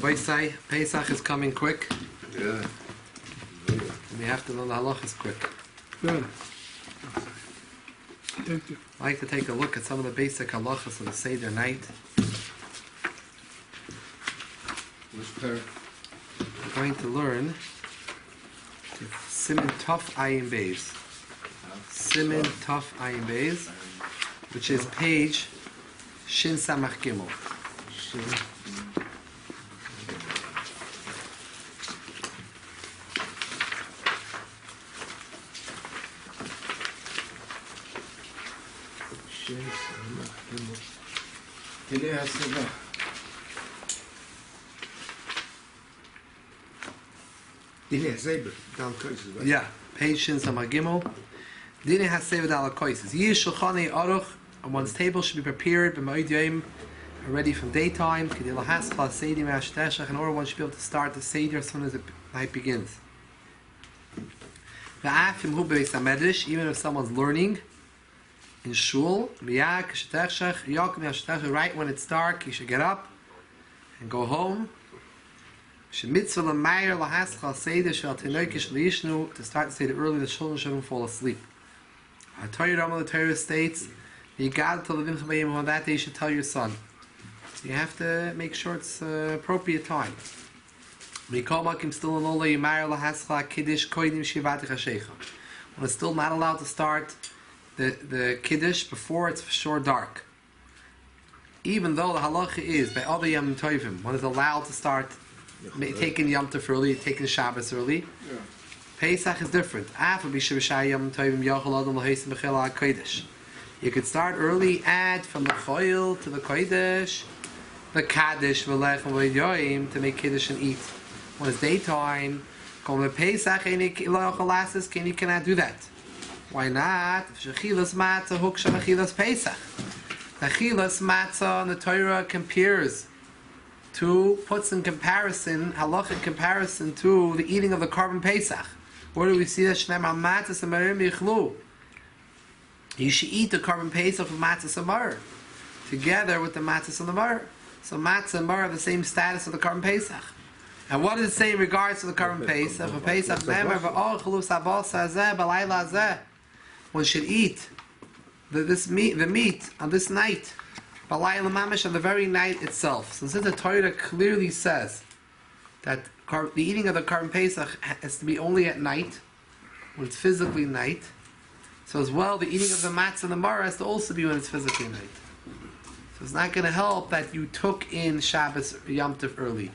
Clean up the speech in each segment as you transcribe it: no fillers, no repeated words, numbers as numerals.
Say Pesach is coming quick. Yeah. We have to learn the halachas quick. Good. Thank you. I'd like to take a look at some of the basic halachas of the Seder night. Which pair? We're going to learn Siman Tov Ayin Beis. Siman Tov Ayin Beis, which is page Shin Samach Gimel. Haseibah. Haseibah. Yeah, page Shin Samach Gimel. Dine Haseibah Dal Koises. Yish Shulchanei Aruch, and one's table should be prepared b'moed yom, ready from daytime. Kedil Haschal Seder Me'ashteshach, in order one should be able to start the Seder as soon as the night begins. V'afim hu beis hamedrash, even if someone's learning in shul, right when it's dark, you should get up and go home. To start the Seder early, the children shouldn't fall asleep. The Torah states, on that day you should tell your son. So you have to make sure it's appropriate time. When it's still not allowed to start the Kiddush before it's for sure dark. Even though the halacha is, by other Yom Tovim, one is allowed to start taking Yom Tov early, taking Shabbos early. Yeah. Pesach is different. You could start early, add from the Choil to the Kodesh, the Kaddish, to make Kiddush and eat. When it's daytime, you cannot do that. Why not? The Chilas Matzah and the Torah compares puts in comparison, halachic comparison to the eating of the Korban Pesach. Where do we see that? You should eat the Korban Pesach with matzah and maror, together with the matzah and the maror. So matzah and maror have the same status of the Korban Pesach. And what does it say in regards to the Korban Pesach? For Pesach, one should eat the meat on this night, on the very night itself. So since the Torah clearly says that the eating of the Korban Pesach has to be only at night, when it's physically night, so as well the eating of the matzah and the maror has to also be when it's physically night. So it's not going to help that you took in Shabbos Yom Tov early.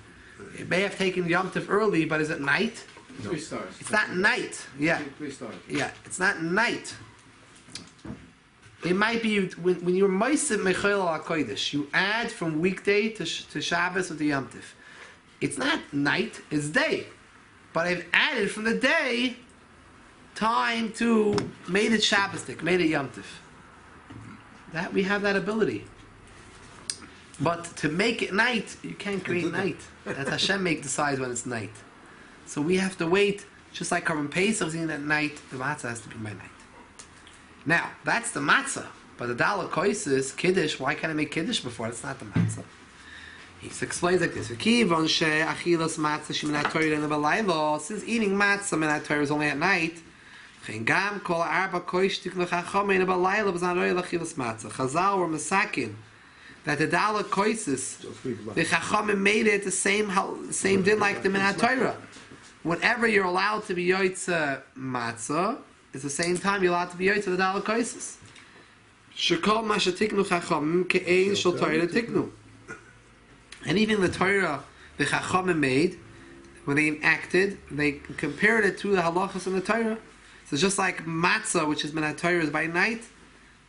You may have taken Yom Tov early, but is it night? No. It's not night. Yeah. Yeah, it's not night. It might be when you're Meisim Mechel al Kodesh, you add from weekday to Shabbos or to Yom Tov. It's not night, it's day. But I've added from the day time to made it Shabbosdik, made it Yom Tov. That we have that ability. But to make it night, you can't create night. That's Hashem decides when it's night. So we have to wait, just like Korban Pesach is eating at night, the matzah has to be by night. Now, that's the matzah. But the Dalek Koises, Kiddush, why can't I make Kiddush before? It's not the matzah. He explains like this. Since eating matzah minat Torah is only at night, Chazal were masakin that the Dalek Koises, the Chachamim made it the same din like the minat Torah. Whenever you're allowed to be yoytze matzah, it's the same time you're allowed to be yoytze the Dalek Koises. Shekol mashatiknu Chachamim ke'ein shel Torah tiknu. Anything the Torah, the Chachamim made, when they enacted, they compared it to the halachas in the Torah. So just like matzah, which is minat Torah, is by night,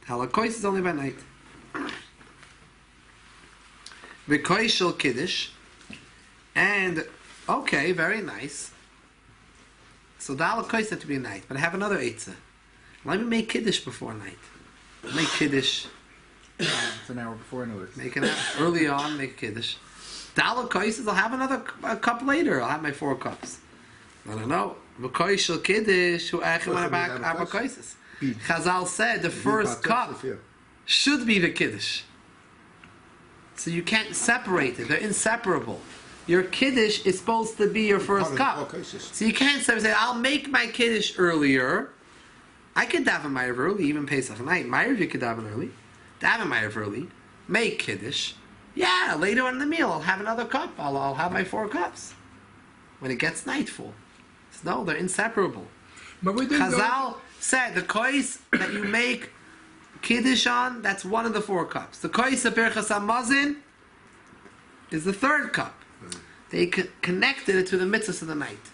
the halakos is only by night. V'koi shel kiddush, and okay, very nice. So the halakos have to be night, but I have another eitzah. Let me make kiddush before night. Make kiddush. It's an hour before, I know it. Make it early on. Make kiddush. Dalek Koises, I'll have another cup later. I'll have my 4 cups. I don't know. V'koi shel kiddush hu echem arba koises. Chazal said the first cup should be the kiddush. So you can't separate it. They're inseparable. your kiddush is supposed to be your first cup. So you can't say, I'll make my kiddush earlier. I could daven Ma'ariv early, even Pesach night. Ma'ariv you could daven early. Daven Ma'ariv early. Make kiddush. Yeah, later on in the meal, I'll have another cup. I'll have my 4 cups. When it gets nightfall. So no, they're inseparable. But we didn't Chazal said the kois that you make kiddush on, that's one of the 4 cups. The kois of Birchas Hamazon is the 3rd cup. They connected it to the mitzvahs of the night.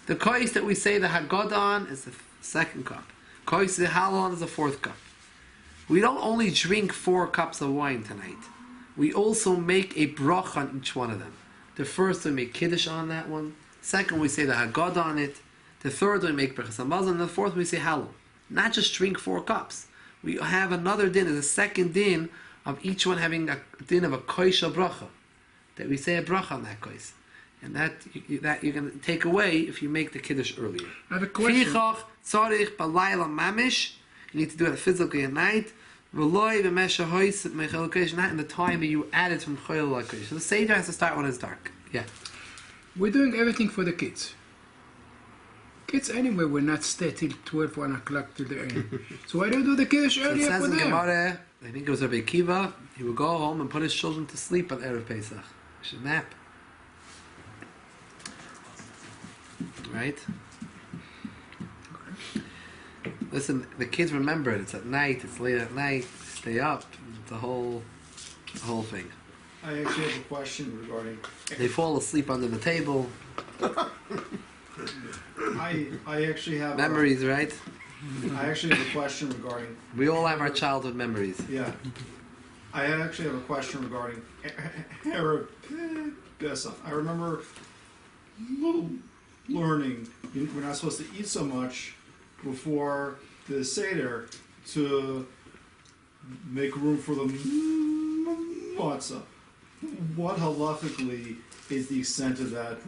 The kois that we say the Haggadah on is the 2nd cup. Kois the Halon is the 4th cup. We don't only drink 4 cups of wine tonight. We also make a bracha on each one of them. The first we make kiddush on that one. Second we say the Haggadah on it. The third we make Birchas Hamazon. And the fourth we say Halal. Not just drink 4 cups. We have another din, there's a second din of each one having a din of a koisha bracha. That we say a bracha on that kois. And that you're going to take away if you make the kiddush earlier. I have a question. Fichach tzarich balayla mamish. You need to do it physically at night. V'loi v'mesha hois mechel kodesh. Not in the time that you added from choil kodesh. So the seder has to start when it's dark. Yeah. We're doing everything for the kids. Kids anyway will not stay till 12, 1 o'clock till the end. So why don't we do the kiddush So it earlier says for in them? Gemara, I think it was Rabbi Akiva, he would go home and put his children to sleep on Erev Pesach. He should nap. Right? Listen, the kids remember it. It's at night, it's late at night, stay up, the whole thing. I actually have a question regarding. They fall asleep under the table. I actually have. Memories, right? I actually have a question regarding. We all have our childhood memories. Yeah. I actually have a question regarding Arab Pesach. I remember learning we're not supposed to eat so much before the Seder to make room for the matzah. What halachically is the extent of that?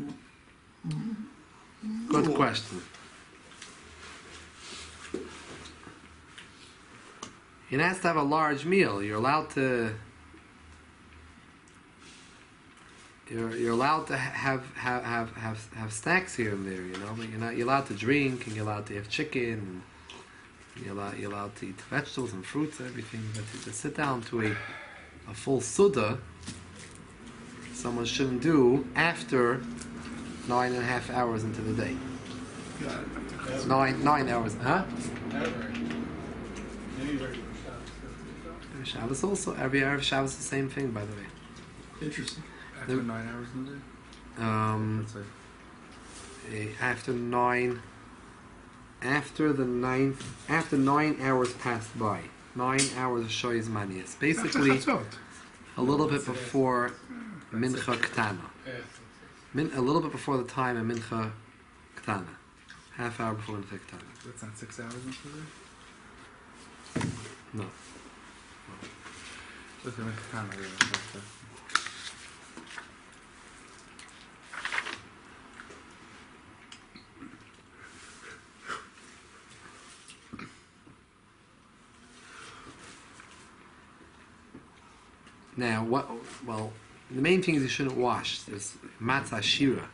Good question. You're not supposed to have a large meal. You're allowed to. You're allowed to have snacks here and there, you know. But you're allowed to drink, and you're allowed to have chicken, and you're allowed to eat vegetables and fruits and everything. But to sit down to a full suda, someone shouldn't do after 9.5 hours into the day. It's 9 hours, huh? Shabbos also. Every Erev Shabbos is the same thing, by the way. Interesting. After 9 hours in the day? Let's say. After 9 hours passed by. 9 hours of Shoyz Manias. Basically, a little bit before Mincha Ktana. A little bit before the time of Mincha Ktana. Half hour before Mincha Ktana. That's not 6 hours into the day? No. Just like Katana, yeah. Now, well, the main thing is you shouldn't wash. There's matzah shira,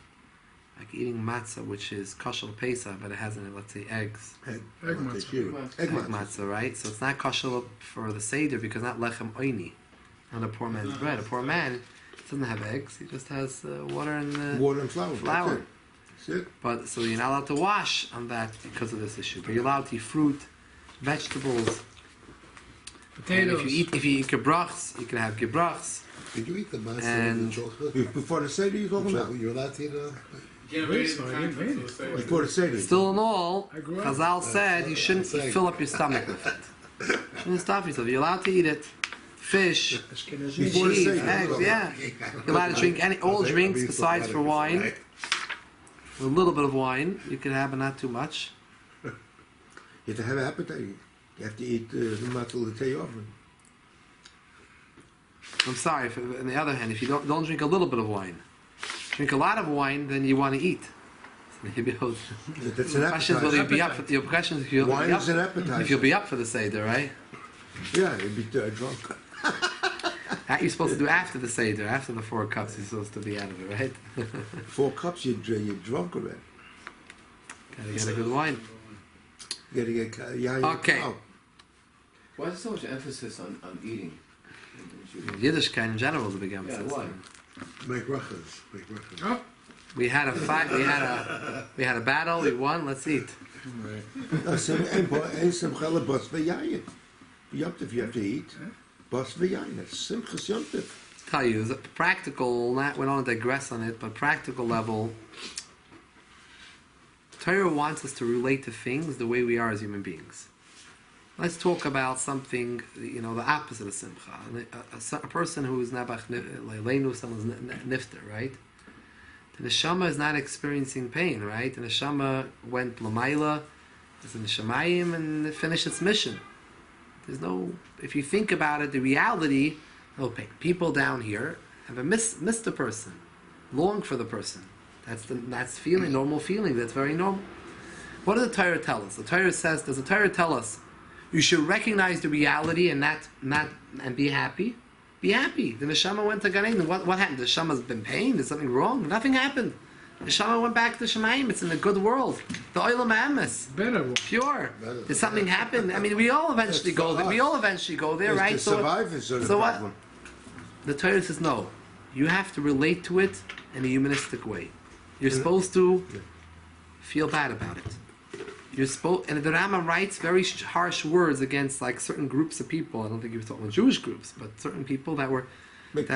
like eating matzah, which is kosher Pesach, but it has in it, let's say, eggs. Egg matzah. Egg matzah, right? So it's not kosher for the Seder because not lechem oini, not a poor man's bread. A poor man doesn't have eggs; he just has water and flour. Flour. That's it. But so you're not allowed to wash on that because of this issue. But you're allowed to eat fruit, vegetables. Potatoes. And if you eat gebrachs, you can have gebrachs. Did you eat the matzah And- with the chocolate? Before the Seder, you're talking about? You're allowed to eat before the Seder. Still in all, I grew up- Chazal said you shouldn't fill up your stomach with it. You shouldn't stop yourself. You're allowed to eat it. Fish, Ashkenazi. Before the cheese, Seder. eggs, yeah. You're allowed to drink all drinks besides for wine. A little bit of wine you can have, but not too much. You have to have an appetite. You have to eat the matzah the day off. I'm sorry. On the other hand, if you don't drink a little bit of wine, drink a lot of wine, then you want to eat. So maybe That's an your question is whether appetite. you'll be up for your question is if you'll Wine be up, is an appetizer. if you'll be up for the Seder, right? Yeah, you'd be drunk. That you're supposed to do after the Seder, after the 4 cups, you're supposed to be out of it, right? 4 cups, you're drunk already. Gotta get a good wine. You gotta get Okay. Why is so much emphasis on eating? Yiddishkeit in general is a big Yeah, emphasis. why? Make brachas. Make brachas. Oh, We had a fight. We had a battle. We won. Let's eat. Ein simcha bas v'yayin. Yomtiv, you have to eat. Bas v'yayin. That's simchas yomtiv. Tell you, it's practical. Not we don't want to digress on it, but practical level. Torah wants us to relate to things the way we are as human beings. Let's talk about something, the opposite of simcha. A person who is nabach leilenu, someone's nifter, right? The neshama is not experiencing pain, right? The neshama went l'mayla, is in the shemayim, and it finished its mission. There's no, if you think about it, the reality, no pain. People down here have missed the person, long for the person. That's feeling, normal feeling. That's very normal. What does the Torah tell us? The Torah says, does the Torah tell us you should recognize the reality and and be happy? Be happy. The neshama went to Gan Eden. What happened? The neshama's been pain. There's something wrong. Nothing happened. The neshama went back to Shemayim. It's in the good world. The oilam ha'emes. better. Pure. Did something happen? I mean, we all eventually go there. We all eventually go there, right? So what? The Torah says no. You have to relate to it in a humanistic way. You're supposed to feel bad about it. And the Rambam writes very harsh words against certain groups of people. I don't think he was talking about Jewish groups, but certain people that were make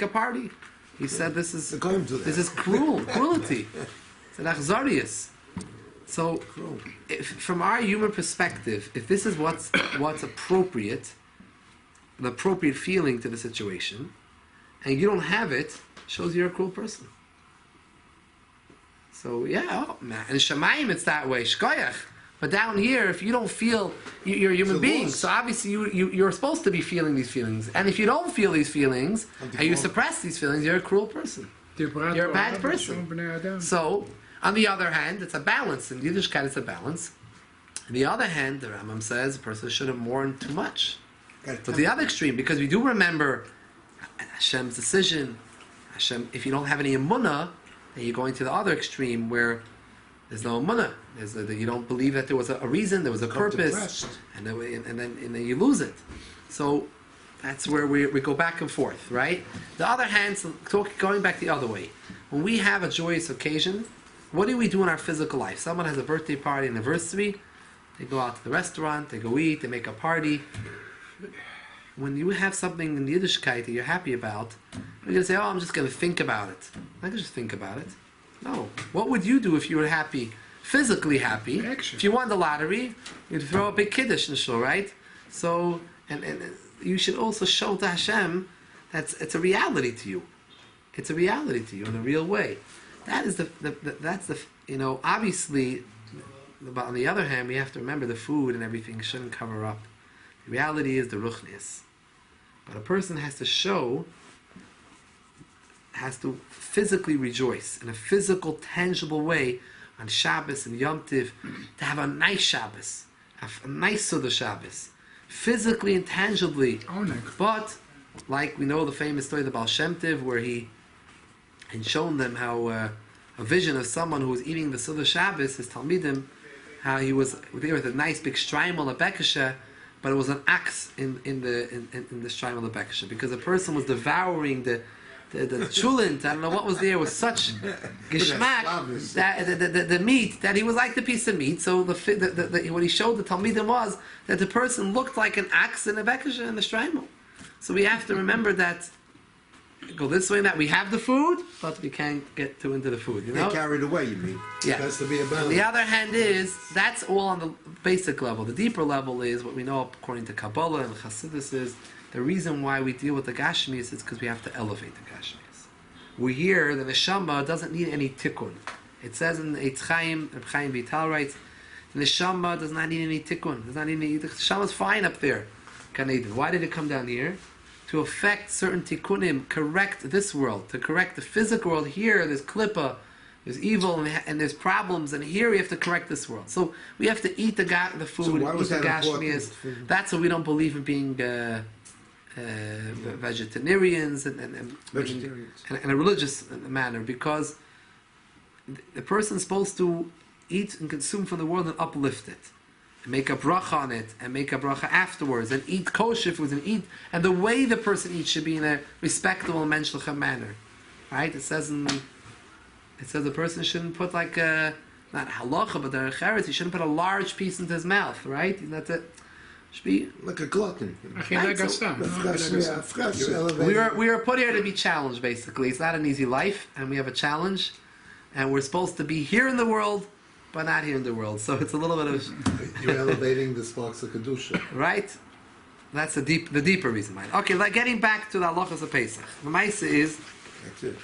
a party. He said this is cruelty. It's an achzarius. So, from our human perspective, if this is what's appropriate, the appropriate feeling to the situation, and you don't have it, shows you're a cruel person. So man. In Shemayim it's that way, shkoyach. But down here, if you don't feel, you're a human being. So obviously you're supposed to be feeling these feelings. And if you don't feel these feelings, and you suppress these feelings, you're a cruel person. You're a bad person. So, on the other hand, it's a balance. In Yiddishkeit, it's a balance. On the other hand, the Rambam says a person shouldn't mourn too much. But the other extreme, because we do remember Hashem's decision. Hashem, if you don't have any emunah, then you're going to the other extreme where there's no emunah. You don't believe that there was a reason, there was a purpose, and then you lose it. So that's where we go back and forth, right? The other hand, going back the other way, when we have a joyous occasion, what do we do in our physical life? Someone has a birthday party, anniversary, they go out to the restaurant, they go eat, they make a party. When you have something in Yiddishkeit that you're happy about, you're going to say, I'm just going to think about it. I can just think about it. No. What would you do if you were happy, physically happy? Action. If you won the lottery, you'd throw a big kiddush in the shul, right? So, and you should also show to Hashem that it's a reality to you. It's a reality to you in a real way. That is obviously, but on the other hand, we have to remember the food and everything shouldn't cover up. The reality is the ruchnis. But a person has to physically rejoice in a physical, tangible way on Shabbos and Yom Tiv, to have a nice Shabbos, a nice Suda Shabbos, physically and tangibly. But, like we know the famous story of the Baal Shem Tov, where he had shown them how a vision of someone who was eating the Suda Shabbos, his Talmidim, how he was there with a nice big shtreimel, a bekesha, but it was an axe in the shtreimel, a bekesha, because the person was devouring the chulent, I don't know what was there, was such geschmack, that the meat, that he was like the piece of meat. So what he showed the Talmidim was that the person looked like an axe in a bekesha in the shtreimel. So we have to remember that, go this way, that we have the food, but we can't get too into the food, Get carried away, you mean? Yeah. It has to be a balance. The other hand is, that's all on the basic level. The deeper level is what we know according to Kabbalah and Chassidus is, the reason why we deal with the Gashmias is because we have to elevate the Gashmias. We hear the Neshama doesn't need any tikkun. It says in Eitz Chaim, Reb Chaim Vital writes, the Neshama does not need any tikkun. The Neshama's fine up there. Why did it come down here? To affect certain tikkunim, correct this world, to correct the physical world. Here, there's klippa, there's evil, and there's problems, and here we have to correct this world. So we have to eat the food, So why eat was the that gashmias. important? That's what we don't believe in being vegetarians and in a religious manner, because the person's supposed to eat and consume from the world and uplift it, and make a bracha on it, and make a bracha afterwards, and eat kosher foods, and the way the person eats should be in a respectable menschliche manner, right? It says the person shouldn't put like a, not halacha, but the cheres, he shouldn't put a large piece into his mouth, right? Not that should be like a glutton. Right, so we are put here to be challenged. Basically, it's not an easy life, and we have a challenge, and we're supposed to be here in the world, but not here in the world. So it's a little bit of you're elevating the sparks of kedusha, right? That's the deeper reason behind it. Okay, like getting back to the halachas of Pesach. The ma'aseh is. That's it.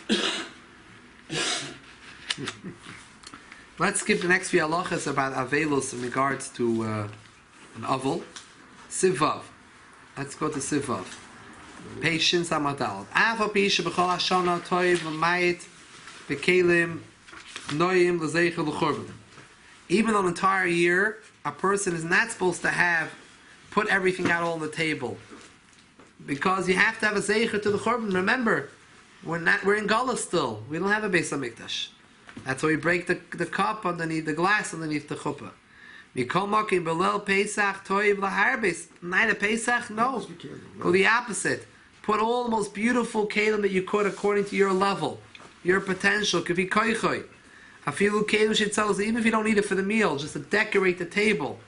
Let's skip the next few halachas about avelos in regards to an avel. Sivav. Let's go to Sivav. Patience amadal. Ava pisha b'chol hashana toiv v'mayit v'kelim noyim l'zeichel l'chorban. Even on an entire year, a person is not supposed to put everything out all on the table, because you have to have a zeicher to the chorban. Remember, we're in Gala still. We don't have a Beis Hamikdash. That's why we break the cup underneath the glass underneath the chuppah. Mikol makim belel Pesach toiv laharbis. Night of Pesach, no. Go the opposite. Put all the most beautiful kelim that you could according to your level, your potential. Could be koichoy. Afilu kelim shitzalos, even if you don't need it for the meal, just to decorate the table.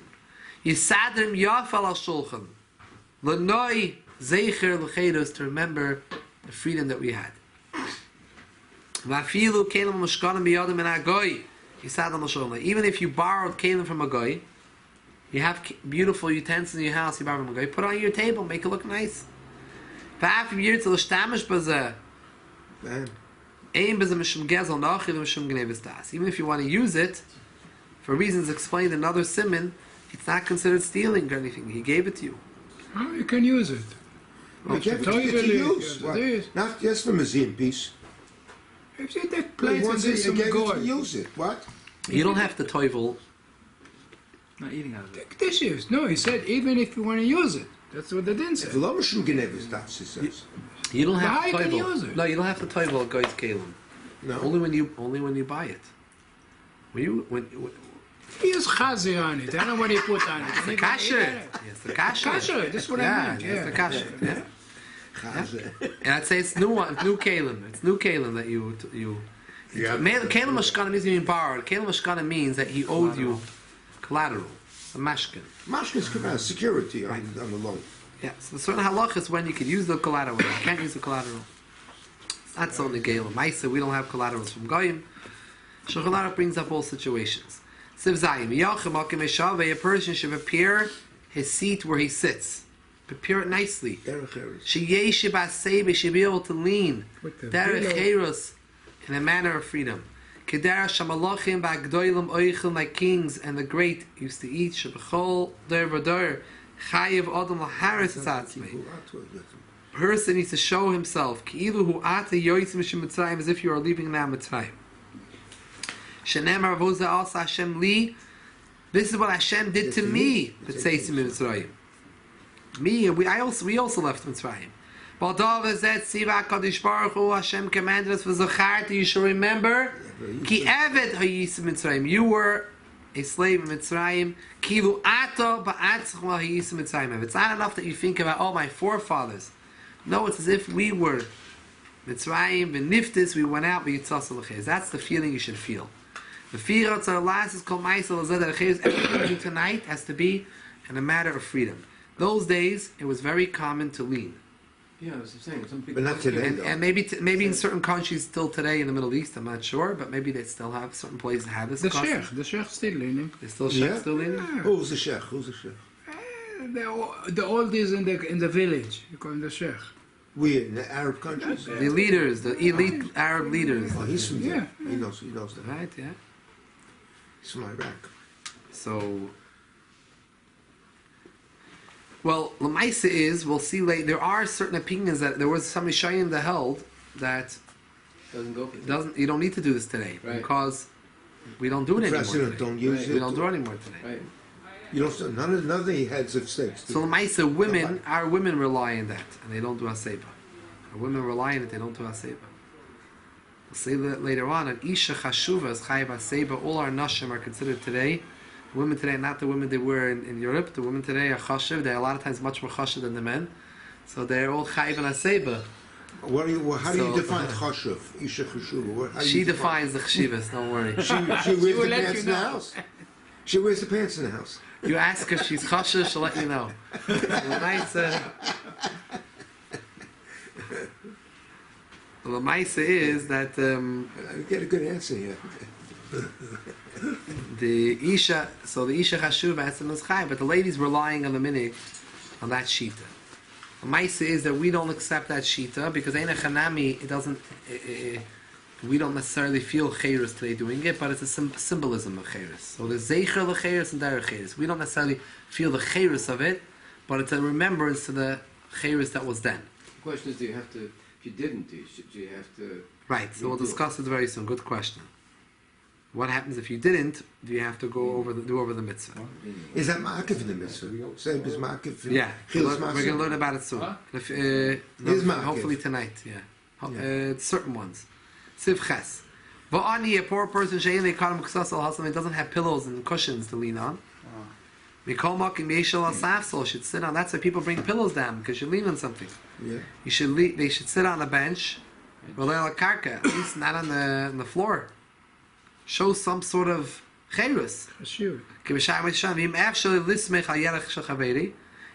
Yisadrim yafal al shulchan. L'noi zeicher l'cheidos, to remember the freedom that we had. Vafilu kelim mashkanim biyadim and agoy. Even if you borrowed kelim from a guy, you have beautiful utensils in your house, you borrow from a guy, put it on your table, make it look nice. Even if you want to use it for reasons explained in another siman, it's not considered stealing or anything. He gave it to you. Oh, you can use it. Well, you have to use. Not just a museum piece. If you take plates and you some gave it to gold. use it. What? You don't have to toivel. Not eating out of it. Take dishes. No, he said even if you want to use it. That's what the din said. If Lomashum Genevis, that's it says. You don't have How to you can toivel. use it? No, you don't have to toivel a guy's kelim. No. Only when you buy it. When He used chazi on it. I don't know what he put on it. it's the kasher. Yes, the kasher. Kasher, that's what I meant. Yeah, Yeah. it's the kasher. Yeah. And I'd say it's new kelim. It's new kelim that you. Kelim mashkana means you borrowed. Kelim mashkana means that he owed you collateral, a mashkin. Mashkin's come out security on the loan. Yeah, so certain halachas when you can use the collateral, when you can't use the collateral. It's not so negela. Maisa, we don't have collaterals from goyim. Shulchan Aruch brings up all situations. Siv Zayim, Yachim Akim Eshave, a person should prepare his seat where he sits. Prepare it nicely. Sheyesh Haseibah, should be able to lean. Derech Heros, in a manner of freedom. Kedera Shamalachim Ba'agdoilim Oichim, like kings and the great used to eat. Shebechol Der V'Der Chayev Adam L'Haris Esatzmei. Person needs to show himself. Ki'ilu hu ata yoytzim mishim Mitzrayim, as if you are leaving now Mitzrayim. Shenemar voza also Hashem li. This is what Hashem did to me. That says in Mitzrayim. Me, we also left Mitzrayim. Baldav zet siva kadosh baruch hu. Hashem commanded us for zacharti. You should remember. Ki eved hayisim Mitzrayim. You were a slave in Mitzrayim. Kilu ato ba'atzach hayisim Mitzrayim. It's not enough that you think about my forefathers. No, it's as if we were Mitzrayim, v'niftis, we went out, v'yitzasal l'chez. That's the feeling you should feel. The fear of Tzarlas is called Ma'isel Azad l'chez. Everything we do tonight has to be in a matter of freedom. Those days, it was very common to lean. Yeah, I was saying, some people... But not today, And maybe in certain countries still today in the Middle East, I'm not sure, but maybe they still have certain places that have this. The sheikh still leaning. They still still leaning? Who's the sheikh? The oldies in the village. You call him the sheikh. We in the Arab countries. The leaders, the elite Arab leaders. Oh, he's from there. Yeah. He knows that. Right, yeah. He's from Iraq. So, well, Lamaisa is, we'll see later, there are certain opinions that there was some Rishayim that held that you don't need to do this today, Right. because we don't do it anymore President today. don't use Right. it. We don't do it anymore today. Right. You don't. None of the heads of six. So Lamaisa, our women rely on that, and they don't do Haseibah. Our women rely on it, they don't do Haseibah. We'll say that later on. And Isha Chashuva is Chayiv Haseibah. All our Nashim are considered today. The women today, not the women they were in Europe. The women today are Chashuv. They're a lot of times much more Chashuv than the men. So they're all Chayiv and Haseibah. How do you define Chashuv? Isha Chashuva. She defines the Chshivas, don't worry. She wears the pants in the house. She wears the pants in the house. You ask her if she's Chashuv, she'll let you know. The Lamaisa is that I get a good answer here. the Isha Chashuv is Chai, but the ladies relying on the minig on that shita. The Lamaisa is that we don't accept that shita because Eina Chanami, it doesn't. We don't necessarily feel chayrus today doing it, but it's a symbolism of chayrus. So there's zeicher lechayrus and derech chayrus. We don't necessarily feel the chayrus of it, but it's a remembrance to the chayrus that was then. The question is, do you have to? If you didn't, do you have to? Right. So we'll discuss it very soon. Good question. What happens if you didn't? Do you have to go over the mitzvah? Is that ma'akev in the mitzvah? Same as ma'akev. Yeah, we're going to learn about it soon. Hopefully tonight. Yeah, certain ones. Siv Ches. Va'ani, a poor person, she'elei karam k'sas al-hasam, it doesn't have pillows and cushions to lean on. Mikol makim yeishel al-safsol, should sit on. That's why people bring pillows down, because you lean on something. Yeah. They should sit on a bench, karka, at least not on the floor. Show some sort of chayrus.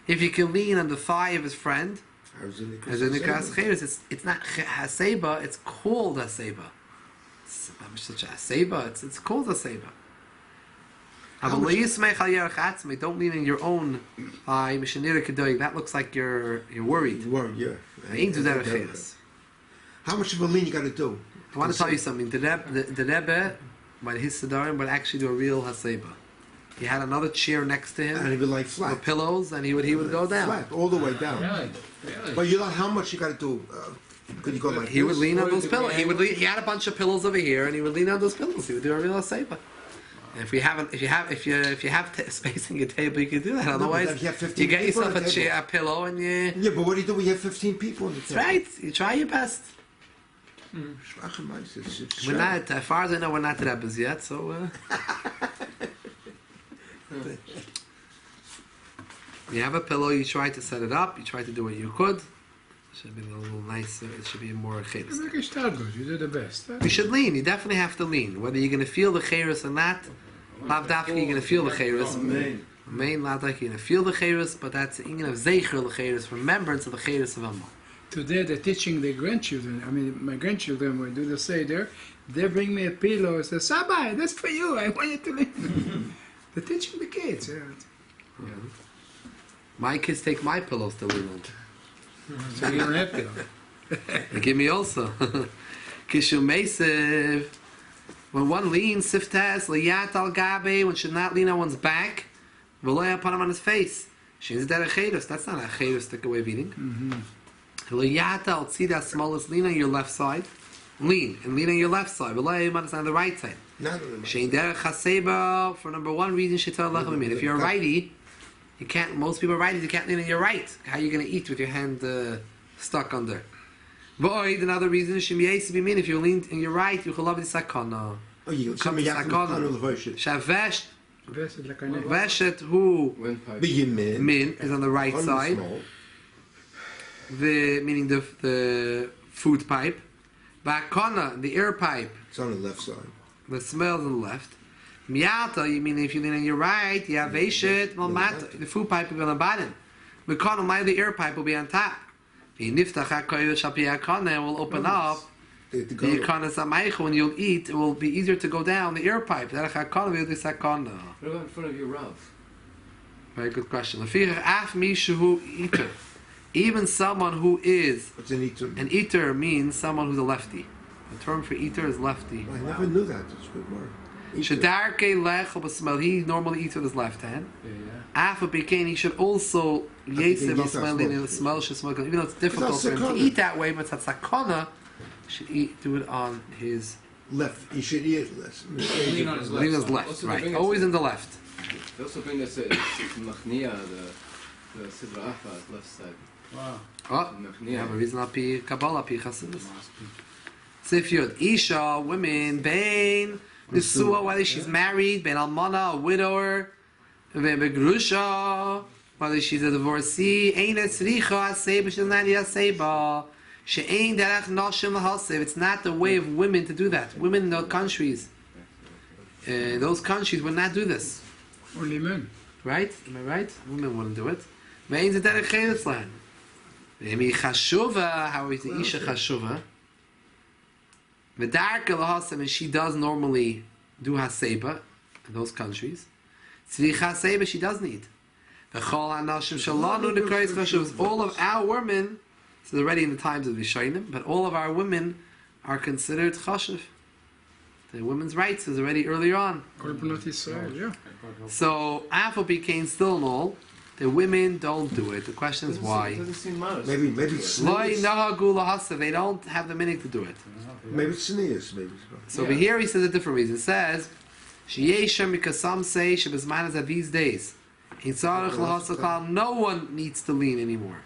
If you can lean on the thigh of his friend, it's not Haseibah, it's called Haseibah. It's not such a Haseibah, it's called Haseibah. Don't lean on your own thigh. That looks like you're worried. Yeah. How much of a lean you got to do? I want to tell you something. The Rebbe, by his Siddharim, would actually do a real Haseibah. He had another chair next to him, and he would like flat with pillows, and he would go down flat all the way down. Really? But you know how much you got to do? Could you go like he this? would lean on those pillows. He had a bunch of pillows over here, and he would lean on those pillows. He would do a real Haseibah. If you have space on your table, you can do that. Otherwise, you get yourself a pillow, and you. Yeah, but what do you do? We have 15 people on the table. That's right. You try your best. We're not, as far as I know, we're not Rebbes yet, so. You have a pillow, you try to set it up, you try to do what you could. It should be a little nicer, it should be more cheres. You do the best. Huh? You should lean, you definitely have to lean. Whether you're going to feel the cheres or not, lavdafki, you're going to feel the cheres. Main lavdafki, you're going to feel the cheres, but that's you're going to have zeicher the cheres, remembrance of the cheres of Amma. Today they're teaching their grandchildren. I mean, my grandchildren, when they do the Seder, they bring me a pillow and say, Sabai, that's for you, I want you to lean. They're teaching the kids. Yeah. My kids take my pillows to lean on. So you don't have to. They give me also. Kishu Meisiv. When one leans, siftas, liyat al gabe, one should not lean on one's back, v'loy upon him on his face. She's that a chedus. That's not a chedus way of eating. Liyat al tzida smallest, lean on your left side. Lean on your left side. V'loy on the right side. Shein derech Haseibah, for number one reason, shetar lechem. If you're a righty, you can't. Most people are righties. You can't lean on your right. How are you going to eat with your hand stuck under? But another reason is if you lean on your right, you love the sakana. Oh, you come to sakana. Shavesh, veshet who min is on the right side. Meaning the food pipe. Bakana, the air pipe. It's on the left side. The smell's on the left. Miata, you mean if you lean on your right, you have veshet, the food pipe will be on the bottom. Bakana, the air pipe will be on top. Will open up. When you'll eat, it will be easier to go down the air pipe. What about in front of your Rav? Very good question. Even someone who is an eater means someone who's a lefty. The term for eater is lefty. I never knew that. That's a good word. He normally eats with his left hand. He should also even though it's difficult for him to eat that way, but it's sakana, should do it on his left. He should eat less. Lean on his left. Right. Always in the left. They also bring this Machnia, the Sidra Afa, left side. Wow. Oh, you have a reason api Kabbalah, api Chassidus. Sif Yud, Isha, women, Bain, Nisua, whether she's married, Bain Almana, a widower, Begrusha, whether she's a divorcee, Ein Etzricha, Haseibah, she doesn't have the Haseibah. She'ein derech nashim l'hasev. It's not the way of women to do that. Women in those countries would not do this. Only men. Right? Am I right? Women wouldn't do it. Ve'ein ze derech cheres lahen. Ve'emi chashuva, how is the isha chashuva? V'darka l'hasev, and she does normally do Haseibah in those countries. Tzrich Haseibah she does need. V'chol ha'nashim shalanu the Christ chashuv. All of our women, so they're already in the times of Yishayim, but all of our women are considered chashuv. The women's rights is already earlier on. Yeah. So Afo became still and all, the women don't do it. The question is why. It doesn't seem modest. Maybe Loi sneeze. nahagu lahasa, they don't have the meaning to do it. Maybe sneeze. Maybe. So over here he says a different reason. It says, Sheyeshem, because some say, Shebizman is at these days. In Tzarech lahasa klal, no one needs to lean anymore.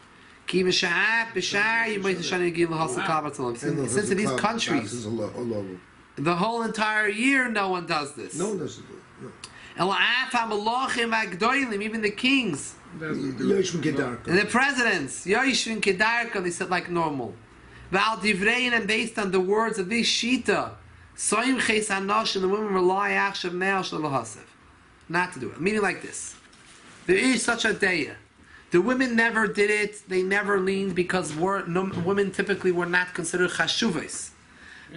Since in these countries, the whole entire year no one does this. No one doesn't do it. Even the kings and the presidents, they said like normal. And based on the words of this Shita, the women rely not to do it. Meaning like this. There is such a day. The women never did it. They never leaned because women typically were not considered chashuvas.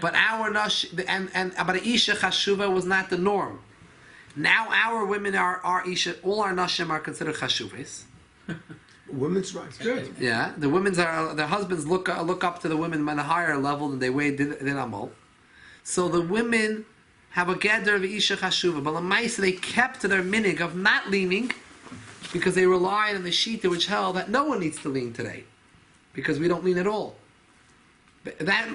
But our nash but isha chashuva was not the norm. Now our women are isha. All our nashim are considered chashuvas. Women's rights. Good. Yeah, the women's are their husbands look up to the women on a higher level than they weighed than Amal. So the women have a gather of isha chashuva, but l'maisa they kept to their minig of not leaning. Because they relied on the shita which held that no one needs to lean today, because we don't lean at all. That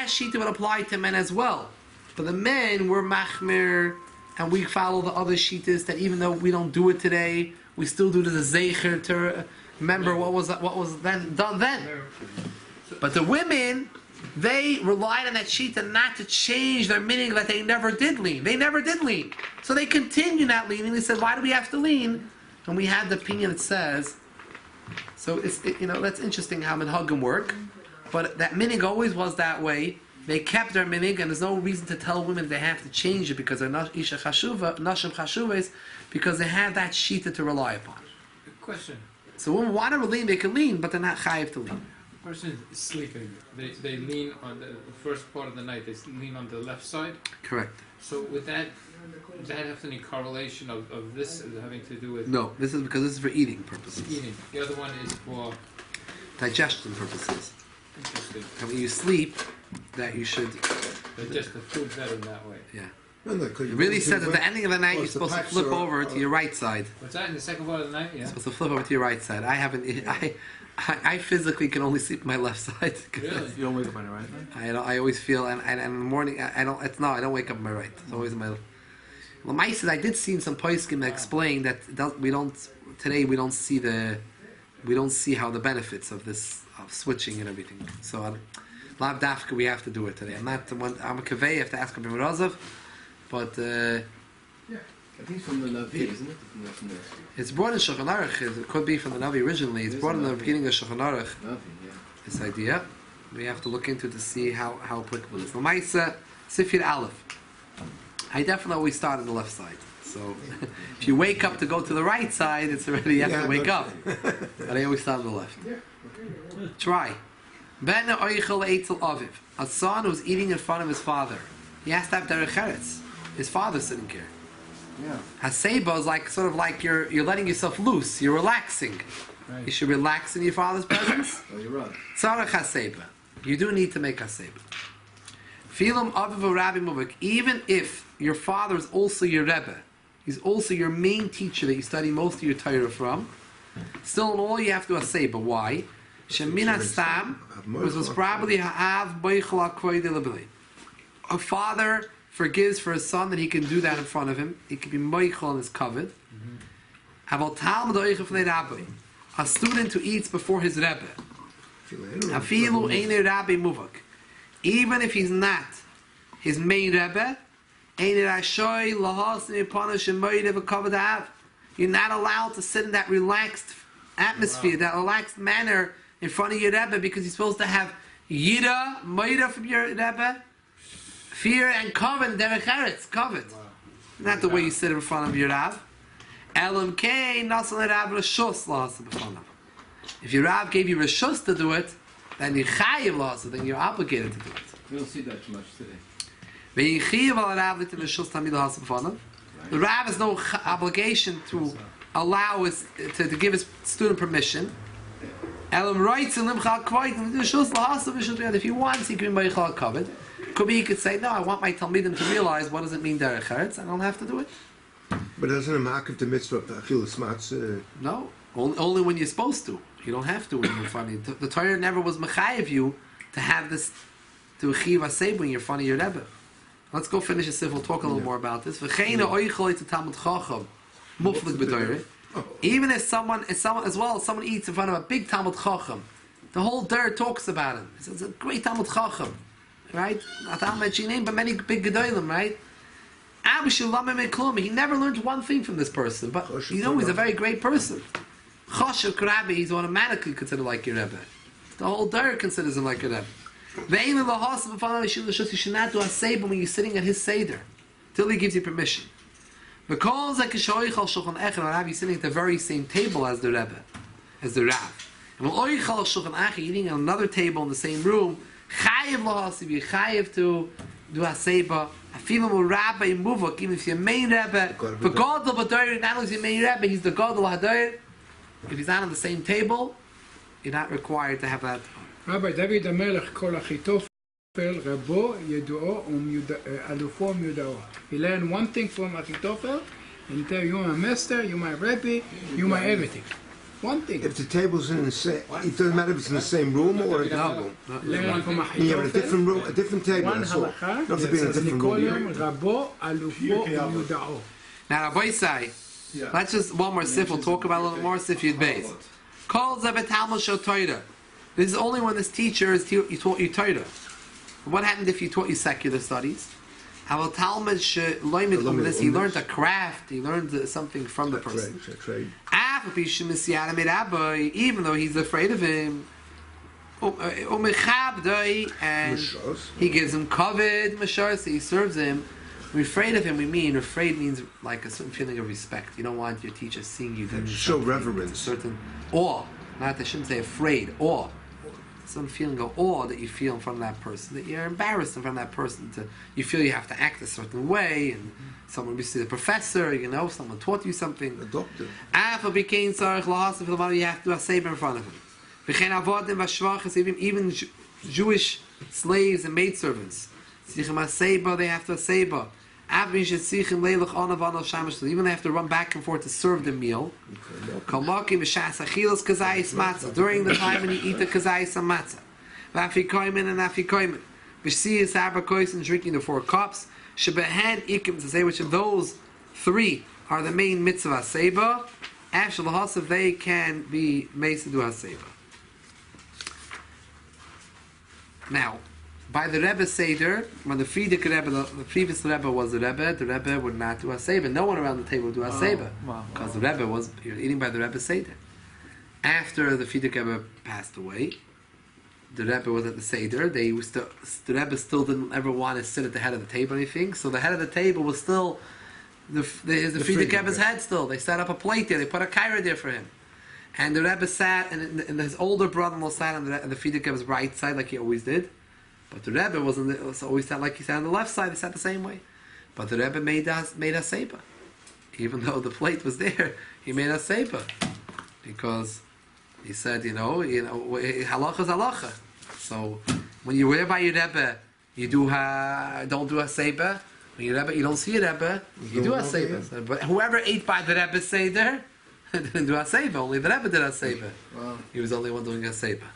shita would apply to men as well, but the men were machmir, and we follow the other shitas that even though we don't do it today, we still do the zecher to remember what was then done then. But the women, they relied on that shita not to change their meaning that they never did lean. They never did lean, so they continue not leaning. They said, "Why do we have to lean?" And we have the opinion that says, so that's interesting how minhagim work, but that minig always was that way. They kept their minig, and there's no reason to tell women they have to change it because they're not isha chashuva, nashim chashuvas, because they have that shita to rely upon. Good question. So women want to lean, they can lean, but they're not chayiv to lean. The person is sleeping. They lean on the first part of the night. They lean on the left side. Correct. So with that, does that have any correlation of this having to do with No, this is because this is for eating purposes. eating? The other one is for Digestion purposes. interesting. And when you sleep, that you should. Digest the food better that way. Yeah. No, It really says at the ending of the night Oh, you're it's the supposed to pipes flip are- over to your right side. What's that in the second part of the night? Yeah. You're supposed to flip over to your right side. I haven't. I physically can only sleep my left side. Really? You don't wake up on your right, right? I always feel and in the morning I don't. I don't wake up on my right. It's always my. Well, my said I did see some poskim that explain that we don't see how the benefits of this of switching and everything. So lav dafka we have to do it today. I'm not the one. I'm a kaveh. You have to ask Rabbi Morozov, but. I think it's from the Navi, isn't it? From the It's brought in Shulchan Aruch. It could be from the Navi originally. It's brought in the beginning of Shulchan Aruch. Navi, yeah. This idea, we have to look into to see how applicable it is. L'maisa Sifir Aleph. I definitely always start on the left side. So if you wake up to go to the right side, it's already you have to wake up. But I always start on the left. Try. Ben oichel eitzel aviv. A son who's eating in front of his father. He has to have derech eretz. His father's sitting here. Yeah. Haseibah is like sort of like you're letting yourself loose. You're relaxing. Right. You should relax in your father's presence. Oh, you're right. Tzarech Haseibah. You do need to make Haseibah. Filam aviv Rabbi Muvik. Even if your father is also your Rebbe, he's also your main teacher that you study most of your Torah from, still in all you have to Haseibah. Why? Shemina Stam was probably Ha'av Beichel HaKvoid Elabili. A father forgives for his son, that he can do that in front of him. He can be moichel in his covet. Aval talmud oicha fnei rabbi. A student who eats before his rebbe. Afilu eine rabbi muvak. Even if he's not his main rebbe, eine rashoy lahas nipanash moide v'kavod av. You're not allowed to sit in that relaxed atmosphere, that relaxed manner in front of your rebbe, because you're supposed to have yira, moida from your rebbe, fear and kavod, derech eretz, kavod. Not the way you sit in front of your rav. Elam kei nasan rav reshus lahas b'fanav. If your Rav gave you reshus to do it, then you chayiv la'asa, then you're obligated to do it. We don't see that much today. The Rav has no obligation to allow his, to give his student permission. If he wants, he can be Meichal Kavod. Could be he could say, no, I want my Talmidim to realize what does it mean derech eretz. I don't have to do it. But doesn't a mark of the mitzvah of achilas matzah? No, only when you're supposed to. You don't have to when you're funny. The Torah never was mechayev you to have this, to achiv Haseibah when you're funny your Rebbe. Let's go finish this. We'll talk a little more about this. Even if someone as well, someone eats in front of a big Talmud Chacham, the whole der talks about him. It's a great Talmud Chacham, right? Not I'll mention name, but many big gedolim, right? He never learned one thing from this person, but you know he's a very great person. Choshev Rabbi, he's automatically considered like your Rebbe. The whole der considers him like your Rebbe. You should not do Haseibah when you're sitting at his seder till he gives you permission. Because you're sitting at the very same table as the Rebbe, as the Rav. And when you're eating at another table in the same room, you're chayiv to do Haseibah. Even if your main Rebbe, for God, not only is your main Rebbe, he's the God of Hadoir. If he's not on the same table, you're not required to have that. Rabbi David HaMelech kol achitofel rabo yeduo alufo miudao. He learned one thing from Achitofel, and he tell you, you're my master, you're my Rebbe, you're my everything. One thing. If the table's in the same, it doesn't matter if it's in the same room or a different room. Learn from Achitofel. You have a different room, a different table. One That's all. halacha. Not to be in a different room. Rabo alufo miudao. Now, Rabbi Say, let's just one more sif. We'll talk about a little more sif yud beis. Calls up a Talmud shel Torah. This is only when this teacher is you taught you Torah. What happened if he taught you secular studies? How Talmud this? He learned a craft. He learned something from the person. Even though he's afraid of him, and he gives him kavod, so he serves him. We're afraid of him. We mean afraid means like a certain feeling of respect. You don't want your teacher seeing you doing show reverence, certain awe. Not I shouldn't say afraid, awe. Some feeling of awe that you feel in front of that person, that you're embarrassed in front of that person. You feel you have to act a certain way, and someone, you see the professor, someone taught you something. A doctor. You have to do Haseibah in front of him. Even Jewish slaves and maidservants, they have to Haseibah. Even they have to run back and forth to serve the meal. During the time when you eat the kazayis and matzah. And drinking the 4 cups. To say which of those 3 are the main mitzvah Haseibah. After the Hasav, they can be made to do Haseibah. Now, by the Rebbe Seder, when the Frierdiker Rebbe, the previous Rebbe was the Rebbe would not do Haseibah. No one around the table would do Haseibah. Because the Rebbe was eating by the Rebbe Seder. After the Frierdiker Rebbe passed away, the Rebbe was at the Seder. The Rebbe still didn't ever want to sit at the head of the table or anything. So the head of the table was still the Frierdiker Rebbe's head still. They set up a plate there. They put a kaira there for him. And the Rebbe sat, and his older brother-in-law sat on the Frierdiker Rebbe's right side like he always did. But the Rebbe was always sat like he sat on the left side. He sat the same way. But the Rebbe made Haseibah. Even though the plate was there, he made Haseibah. Because he said, halacha is halacha. So when you're there by your Rebbe, you don't do Haseibah. When your Rebbe, you don't see your Rebbe, you do Haseibah. But whoever ate by the Rebbe Seder didn't do Haseibah. Only the Rebbe did Haseibah. Wow. He was the only one doing Haseibah.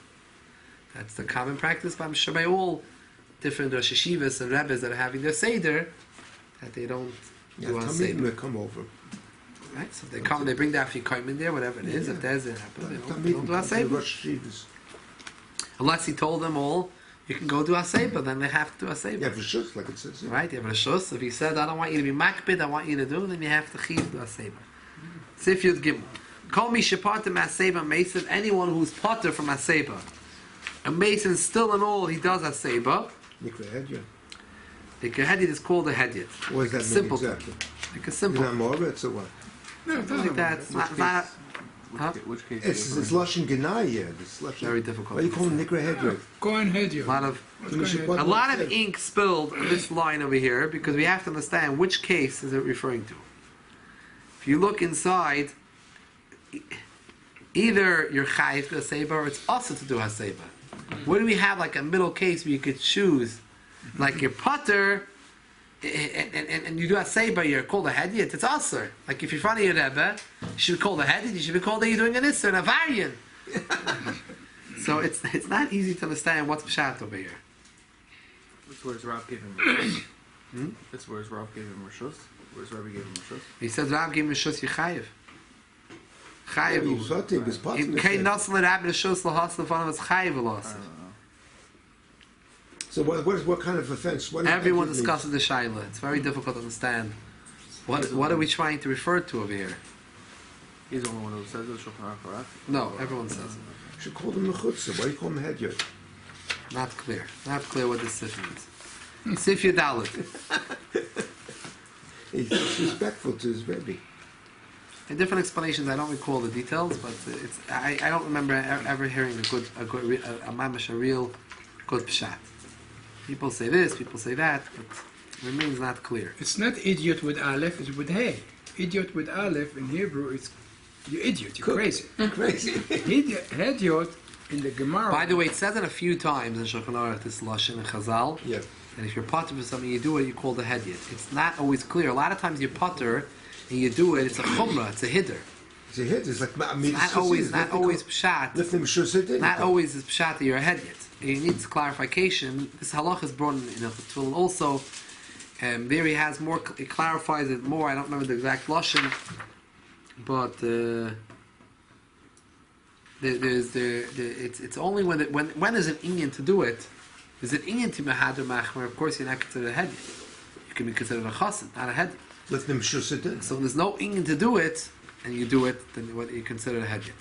That's the common practice, but I'm sure by all different Rosh Hashivas and Rebbes that are having their Seder, that they don't Yeah, do Talmidim Haseibah. will come over. Right? So if they come, they bring the Afikoim there, whatever it is. Yeah. If there's it happen, they Talmidim don't do come to the Haseibah. Rosh Yeshivas. Unless he told them all, you can go do Haseibah, then they have to do Haseibah. Yeah, for sure, like it says. Yeah. Right? You have a shus. If he said, I don't want you to be makbid, I want you to do, then you have to chiv do Haseibah. Sif Yud Gimel. Call me shepatim Haseibah Mason. Anyone who's potter from Haseibah. A Mason still and all, he does Haseibah. Nikra Hedya. The Hedyot is called a Hedyot. What does that mean Simple. exactly? Like a Is simple. that Moritz or what? No, it Something like doesn't that. matter. It's not Huh? Which case? It's Lashon Genai, yeah. It's Lashon. very difficult. Why you call him Nikra Hedya? Go on ahead, A you. lot of Can you ship what a lot it of says? ink spilled on this line over here because we have to understand which case is it referring to. If you look inside, either you're chayiv to Haseibah or it's also to do Haseibah. Where do we have like a middle case where you could choose, like your potter, and you do Haseibah, you're called a Hedyot, it's also. Like if you're in front of your Rebbe, you should be called a Hedyot, you should be called that you're doing an Isser, an Avarian. So it's not easy to understand what's Pshat over here. That's where's Rav gave him Rishus. That's where's Rav gave him Rishus. Where's Rabbi gave him Rishus. He said, Rav gave me Shus Yechayev. Chayev. You thought it was In possible. kein Nassel Rabbi Shus Lahas Lefanav is Chayev I Lahas. don't know. So what kind of offense? What does Everyone Hedya mean? discusses the Shaila. It's very difficult to understand. What are we trying to refer to over here? He's the only one who says it. Shulchan Aruch, right? No, everyone says it. You should call them Mechutza. Why do you call them Hedya? Not clear. Not clear what this sif means. Sif Yudalit. He's disrespectful to his Rebbe. In different explanations, I don't recall the details, but I don't remember ever hearing a mamash, a real good pshat. People say this, people say that, but it remains not clear. It's not idiot with Aleph, it's with Hey. Idiot with Aleph in Hebrew is you idiot, you're crazy. Crazy. Idiot in the Gemara. By the way, it says it a few times in Shulchan Aruch, this lashon and Chazal. Yeah. And if you're potter for something, you do it, you call the hedyot. It's not always clear. A lot of times you potter and you do it, it's a chumrah, it's a hiddur. It's a hit. It's like I mean, Not always pshat. Lift him shus Not always is pshat that you're a hedyot. He needs clarification. This halach is brought in the Tefillin also. There he has more. He clarifies it more. I don't remember the exact lashon, but it's only when there's an inyan to do it. There's an inyan to mehader machmer. Of course, you're not considered a hedyot. You can be considered a chassid, not a hedyot. Lift him shus. So when there's no inyan to do it, and you do it, then what you consider a hedyot.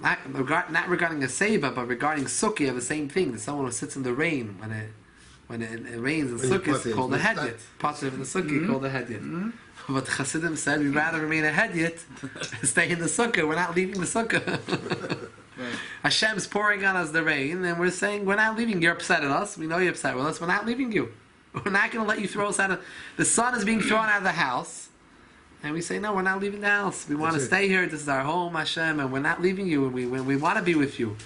Not regarding a Haseibah, but regarding sukkah, you have the same thing. There's someone who sits in the rain when it rains in When you sukkah, it's potter, called a it's hedyot. not- Potter in the sukkah, called a hedyot. But the Chassidim said we'd rather remain a hedyot, stay in the sukkah. We're not leaving the sukkah. Hashem's pouring on us the rain, and we're saying we're not leaving. You're upset at us. We know you're upset with us. We're not leaving you. We're not going to let you throw us out of. The sun is being thrown out of the house. And we say, no, we're not leaving the house. We want to That's it. stay here. This is our home, Hashem, and we're not leaving you. We want to be with you.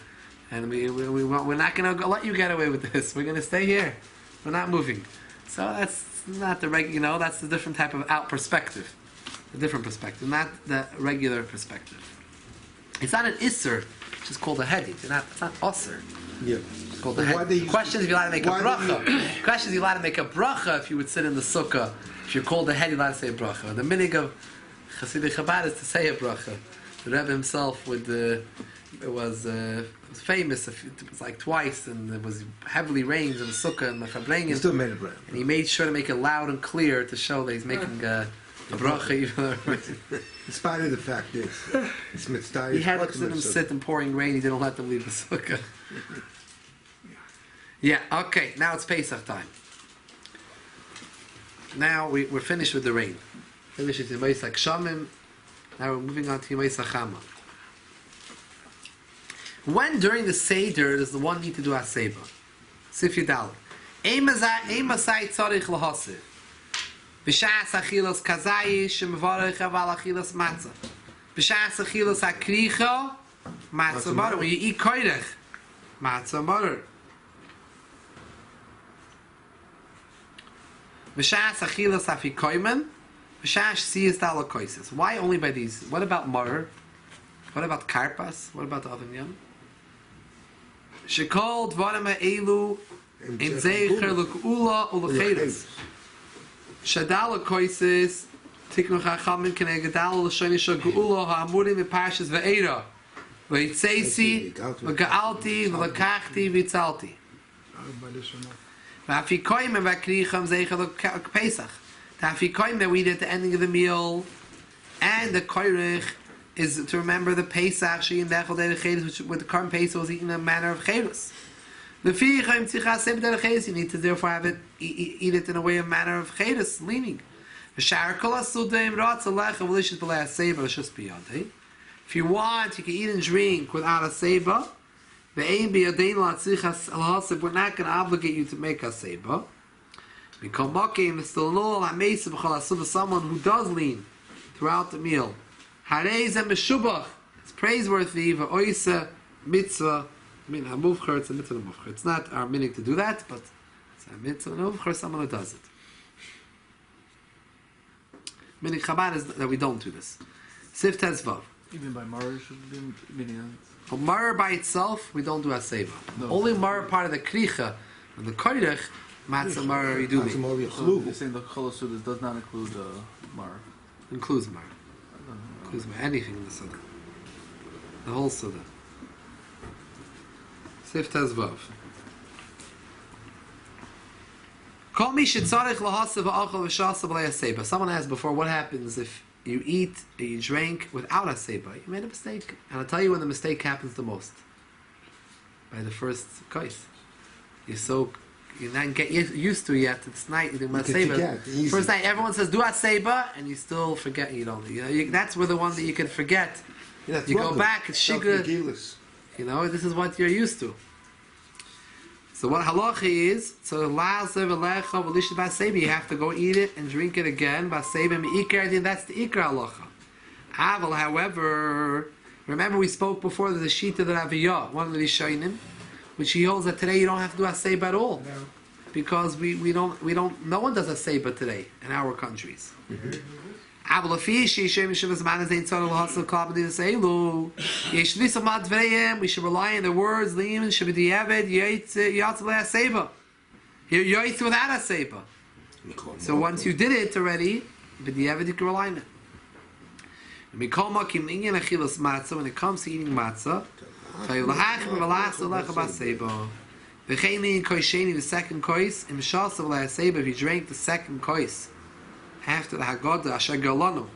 And we're not going to let you get away with this. We're going to stay here. We're not moving. So that's not the regular, that's the different type of out perspective. A different perspective, not the regular perspective. It's not an Isser, it's just called a Hedyot. It's not Osir. Yeah. It's called a Why they Hedyot. use- Question is if you're allowed to make a why bracha. Question is if you're allowed to make a bracha if you would sit in the sukkah. If you're called a Hedyot, you're allowed to say a bracha. The minig of Hasidic Chabad is to say a bracha. The Rebbe himself was famous. It was like twice, and it was heavily rained in the sukkah and the He Chabrein. still made it right. And he made sure to make it loud and clear to show that he's making a bracha. Even In spite of the fact is, it's mitzvah. he had them sit in pouring rain. He didn't let them leave the sukkah. Yeah. Okay. Now it's Pesach time. Now we're finished with the rain. Finished with Yemei Shamim. Now we're moving on to Yemei Chama. When during the Seder does the one need to do Haseibah? Sif Yudal. Eimasai tzarich lahasiv. B'shas achilas kazayi shemvarich aval achilas matzah. B'shas achilas akricha matzah butter. When you eat koirech, matzah butter. B'shas achilas afikoymen. B'shas siyas dalakoises. Why only by these? What about mutter? What about karpas? What about the other yam? Shekol dvarim elu in zeicher l'k'ula u'lecheres. Shadala koises tiknu chachamim k'nei gadal l'shoni shel geula ha'amurim v'parshas ve'era v'yitzeisi v'ga'alti v'lakachti v'yitzalti v'afikoyim v'akricham zeicha l'pesach. The afikoyim that we did at the ending of the meal, and the koirich is to remember the Pesach she'in dechol derech chedus, which with the current Pesach was eaten in a manner of chedus. The fichayim tzichas sebe derech chedus, you need to therefore have it eat it in a way of manner of chedus, leaning. V'shar kol hasudim ratz alecha v'lishis b'lei Haseibah l'shus biyadei. If you want, you can eat and drink without Haseibah. Ve'ein biyadein la'tzichas al-hasib, we're not going to obligate you to make Haseibah. Someone who does lean throughout the meal. It's praiseworthy. Mitzvah. It's a mitzvah. It's not our meaning to do that, but it's a mitzvah. Someone who does it. Meaning Chabad is that we don't do this. Sif Tezvav. Even by Mara should be meaning. For Mara by itself, we don't do Haseibah. No. Only Mara part of the Kricha and the Koirech. Matzah Mar Yiduli. So you're saying the Chol Sudas does not include Mar? Includes Mar. Includes Mar. Anything in the Suda. The whole Suda. Sif Tezvav. Kol mi shetzarich lahasav v'achal v'shasa b'lei Haseibah. Someone asked before, what happens if you eat or you drink without Haseibah? You made a mistake. And I'll tell you when the mistake happens the most. By the first kais. You don't get used to it yet. It's night. You do Haseibah. First night, everyone says do Haseibah, and you still forget. You don't. That's where the one that you can forget. Yeah, you go back. It's shigra. This is what you're used to. So what halacha is? So you have to go eat it and drink it again. That's the ikar halacha. Aval, however, remember we spoke before. There's a shita that Aviyah, one of the Rishonim, which he holds that today you don't have to do Haseibah at all, because we don't. No one does Haseibah today in our countries. We should rely on the words without Haseibah. So once you did it already, you can rely on it. When it comes to eating matzah, the second kois, if you drank the second kois after the Haggadah, Asher Galanu,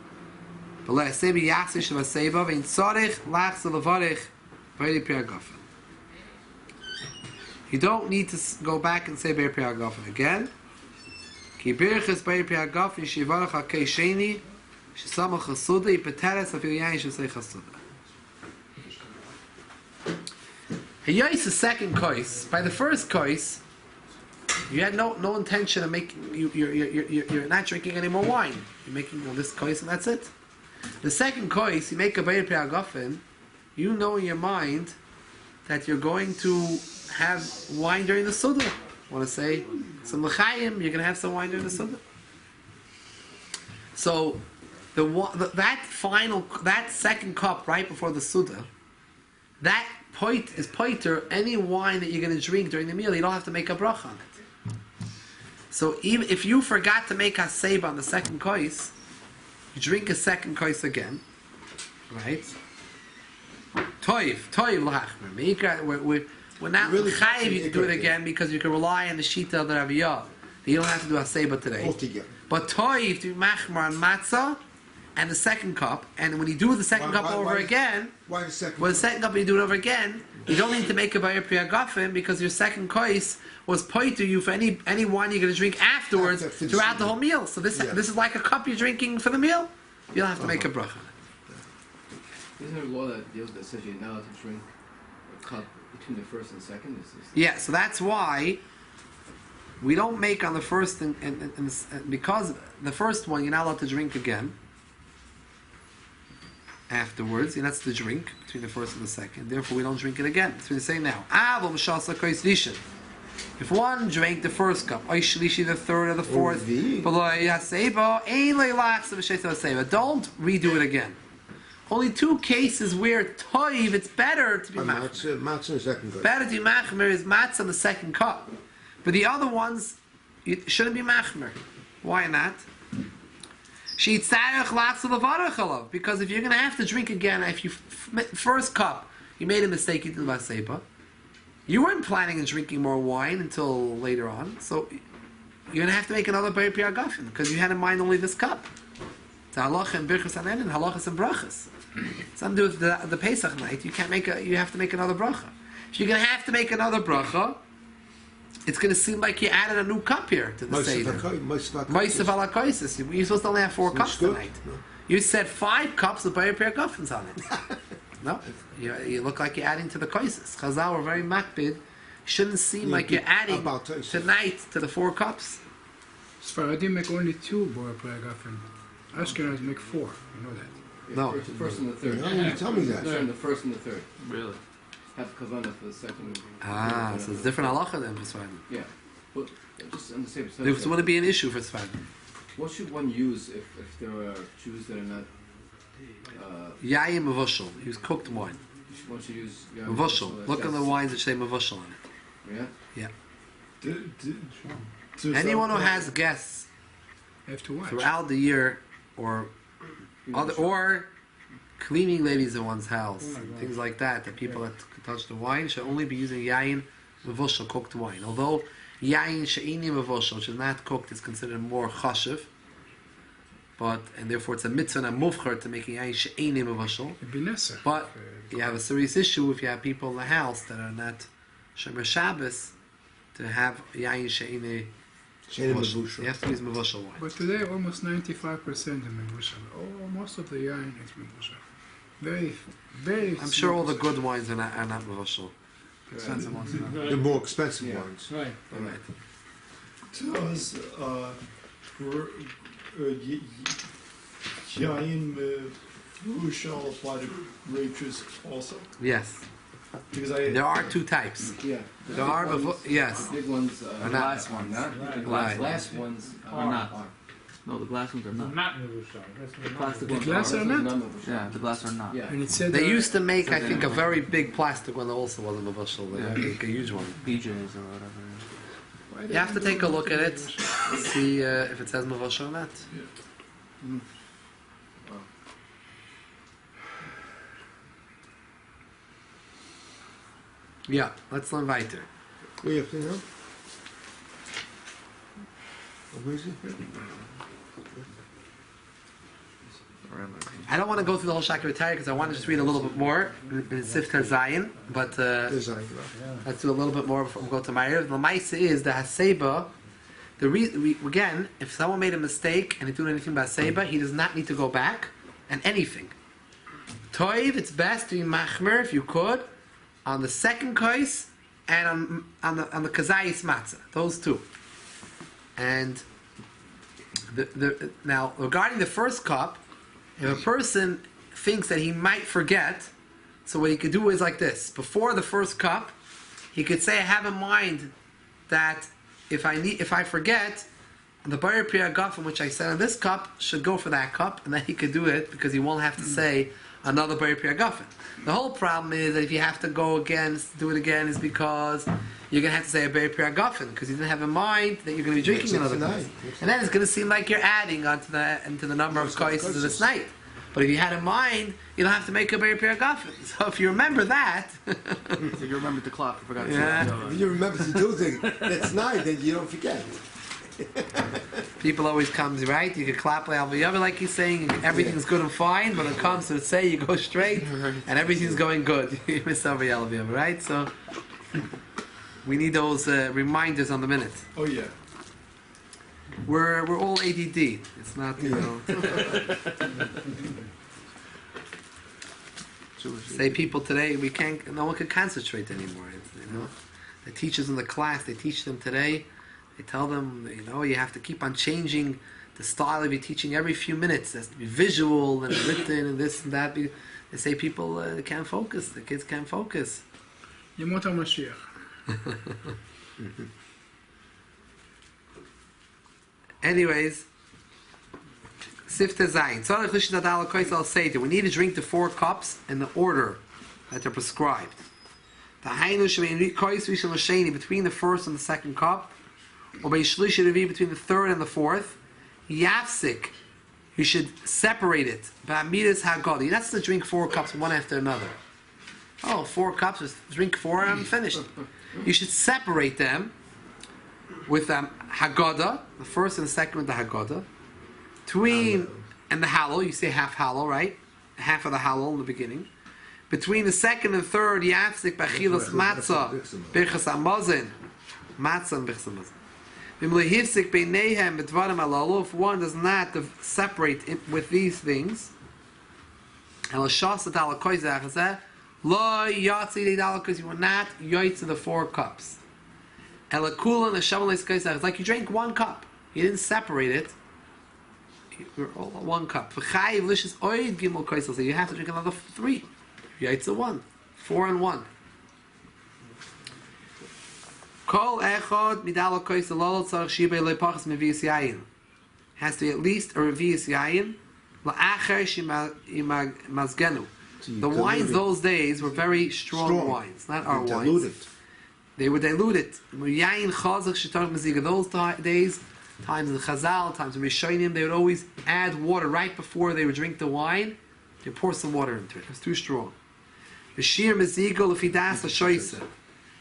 you don't need to go back and say Be'er Piagafen again. Ki birchas Be'er Piagafen shivarach hakei sheni shisama chasuda ipeteres afil yain shisei chasuda. Hayais the second kois. By the first kois, you had no intention of making. You're not drinking any more wine. You're making this kois and that's it. The second kois, you make a Be'er Piagafen. You know in your mind that you're going to have wine during the Suda. I want to say some l'chaim, you're going to have some wine during the Suda. So that second cup right before the Suda, that point is poiter any wine that you're going to drink during the meal. You don't have to make a bracha on it. So even if you forgot to make Haseibah on the second kois, you drink a second kois again, right? Toiv l'hachmer. We're not really chayiv you to do it again because you can rely on the shita of the Raviyah. You don't have to do Haseibah today. But toiv to machmar on matzah and the second cup, and when you do the second cup over again, why the second? Well, the second cup you do it over again, you don't need to make a Be'er Piagafen because your second kois was poiter you for any wine you're going to drink afterwards throughout the whole meal. So this is like a cup you're drinking for the meal. You don't have to make a bracha. Isn't there a law that says you're not allowed to drink a cup between the first and second? Yeah, so that's why we don't make on the first and because the first one you're not allowed to drink again afterwards, and that's the drink between the first and the second. Therefore, we don't drink it again. So we say now, if one drank the first cup, the third or the fourth, don't redo it again. Only two cases where toiv, it's better to be machmer. Matzah second cup. Better to be machmer is matzah in the second cup. But the other ones, it shouldn't be machmer. Why not? Because if you're going to have to drink again, if you first cup, you made a mistake, you did Haseibah. You weren't planning on drinking more wine until later on, so you're going to have to make another Bar Piyah Gafen because you had in mind only this cup. It's halacha and birchas anen and halachas and brachas. Something to do with the Pesach night. You can't make you have to make another bracha. If you're going to have to make another bracha, it's going to seem like you added a new cup here to the Seder. Ma'asav alakoisis. You're supposed to only have 4 cups tonight. No. You said 5 cups with Bar Piyah Gafens on it. No, you look like you're adding to the koises. Chazal were very makbid. Shouldn't seem like you're adding tonight to the 4 cups. Sfaradim make only 2 Bar Piyah Gafen. Ashkenaz make 4. You know that. No. The first and the third. No, you tell me that. The first and the third. Really? Have kavanah for the second. So it's different halacha than for Sfaradim. Yeah, but just on the same This subject. wouldn't be an issue for Sfaradim. What should one use if there are Jews that are not? Yayin mevushal. Use cooked wine. One should use Mevushal. Look at the wines that say mevushal on it. Yeah. Yeah. Anyone who has guests Have to watch. throughout the year, or cleaning ladies in one's house, things like that people that touch the wine should only be using yayin mevushal, cooked wine. Although yayin she'ini mevushal, which is not cooked, is considered more chashiv. And therefore it's a mitzvah and a muvcher to make yayin she'ini mevushal. But you have a serious issue if you have people in the house that are not Shomer Shabbos to have yayin she'ini mevushal. You have to use mevushal wine. But today almost 95% are mevushal. Oh, most of the yain is mevushal. Very. I'm sure all the good wines are not mevushal. Expensive ones. The more expensive ones. Right. Does yayin mevushal apply to grape juice also? Yes. Because There are 2 types. Yeah. There are yes. The big ones. Are The not. glass ones. Right. The glass ones Are not. No, the glass ones are not. Not Mevushal. The plastic The ones glass are. are not? Yeah, the glass are not. Yeah. And it said They used to make, I think, a very big plastic one that also wasn't mevushal. They Yeah. make a huge one. BJ's or whatever. You have to take a look at it, see if it says mevushal or not. Yeah, let's learn weiter. We have to know. Where is it? I don't want to go through the whole Shakir Tari because I want to just read a little bit more in Siftar Zayin, but Design. let's do a little bit more before we go to Ma'ariv. The Maisa is the Haseibah. Again, if someone made a mistake and he didn't do anything about Haseibah, he does not need to go back and anything. Toiv, it's best to be machmer if you could on the second kais and on the kazayis matzah, those 2. And now regarding the first cup, if a person thinks that he might forget, so what he could do is like this: before the first cup, he could say, "I have in mind that if I forget, the Bar Piyah Gafen which I said in this cup should go for that cup," and then he could do it because he won't have to say another Bar Piyah Gafen. The whole problem is that if you have to go again, do it again, is because you're going to have to say a Bar Piyah Gafen because you didn't have in mind that you're going to be drinking another cup. And then it's going to seem like you're adding into the number of koises of this night. But if you had in mind, you don't have to make a Bar Piyah Gafen. So if you remember that... So you remembered the clock, I forgot to Yeah. say If you remember to do things that's night, then you don't forget. People always comes, right? You can clap like he's saying, everything's good and fine, but when it comes to say, you go straight, and everything's going good. You miss every Alviyah, right? So, we need those reminders on the minute. Oh yeah. We're all ADD. It's not, Say people today, no one can concentrate anymore. The teachers in the class, they teach them today. They tell them, you have to keep on changing the style of your teaching every few minutes. It has to be visual and written and this and that. They say people can't focus. The kids can't focus. Yemot HaMashiach. Anyways, Sifta Zayin. We need to drink the 4 cups in the order that they're prescribed. Between the first and the second cup, or between the third and the fourth, Yafsik, you should separate it. Ba'amidas hagadi. That's to drink 4 cups one after another. Oh, 4 cups, just drink 4 and I'm finished. You should separate them with Haggadah, the first and the second with the Haggadah. Between, and the Hallel, you say half Hallel, right? Half of the Hallel in the beginning. Between the second and third, Yafsik Bachilas Matzah, Birchas Amazin. Matzah and Birchas Amazin. V'mlehivsik Beineihem B'dvarim Alalu, if one does not separate it with these things, El Shasat Ala Koizah Chazeh, Lo Yatsi Deidalakas, you will not yoitz the 4 cups. Elakula and the Shamalais Koizah, it's like you drank 1 cup. You didn't separate it. You're all 1 cup. V'chayiv Lishis Oid Gimel Koizah, so you have to drink another 3. Yoitz 1. 4 and 1. Kol echad midala kois lolot tzarich shibei lepachas mevius yayin. Has to be at least a revius yayin. La'acher shimazgenu. The wines those days were very strong wines, not our wines. They were diluted. Yayin chazach shetar maziga. Those days, times in Chazal, times in Rishonim, they would always add water right before they would drink the wine. They pour some water into it. It was too strong. B'shir maziga lefidas l'shoyse.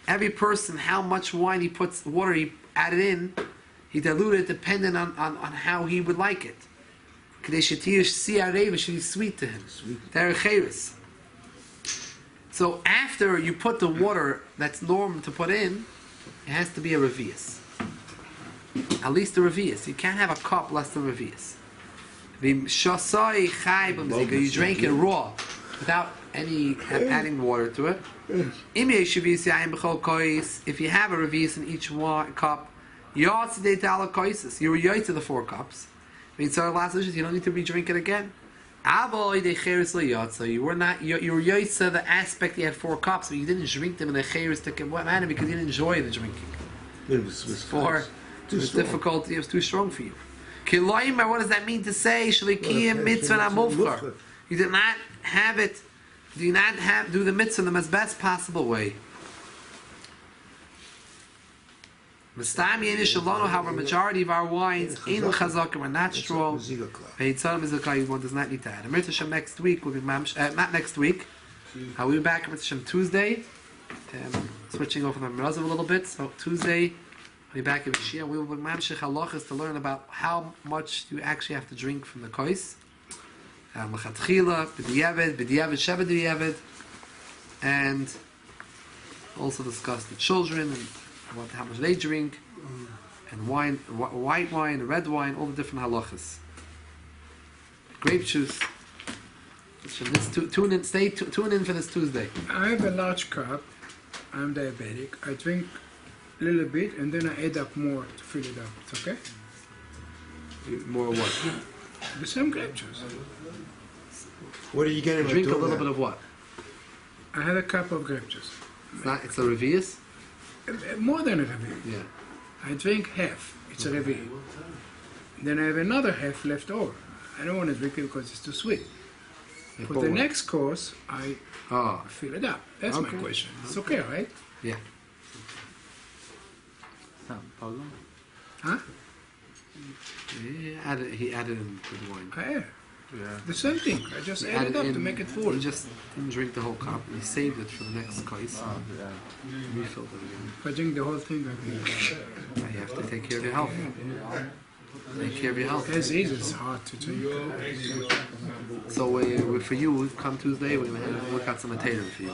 Every person, how much wine he puts, water he added in, he diluted it depending on how he would like it. Should be sweet to him. So after you put the water that's normal to put in, it has to be a revius. At least a revius. You can't have a cup less than revius. You drink it raw, without adding water to it. If you have a revius in each cup, you were yoyt to the 4 cups. You don't need to re-drink it again. You were yoyt to the aspect you had 4 cups, but you didn't drink them in a cheristic manner because you didn't enjoy the drinking. It was difficult. It was too strong for you. What does that mean to say? You did not have it. Do not do the mitzvah in the best possible way. However, majority of our wines are not strong. One does not need to add. Next week will be not next week. We'll be back on Tuesday. Switching over the Merazav a little bit. So Tuesday we'll be back in Mashiach. We will be mamshech halachas to learn about how much you actually have to drink from the kois. L'chatchila, b'diavad, sheva b'diavad, and also discuss the children and how much they drink, and wine, white wine, red wine, all the different halachas. Grape juice. Tune in for this Tuesday. I have a large cup. I'm diabetic. I drink a little bit and then I add up more to fill it up. It's okay? More what? The same grape juice. What are you getting? Drink a little bit of what? I had a cup of grape juice. It's a revius? More than a revius. Yeah. I drink half. It's a revius. Then I have another half left over. I don't want to drink it because it's too sweet. For the next course, I fill it up. That's my question. It's okay, right? Yeah. Problem? Huh? He added in to the wine. Yeah. The same thing. I just added up to make it full. He just didn't drink the whole cup. He saved it for the next kais. Refilled it again. If I drink the whole thing, You have to take care of your health. Take care of your health. As is, it's hard to drink. So for you, come Tuesday, we're going to work out some potatoes for you.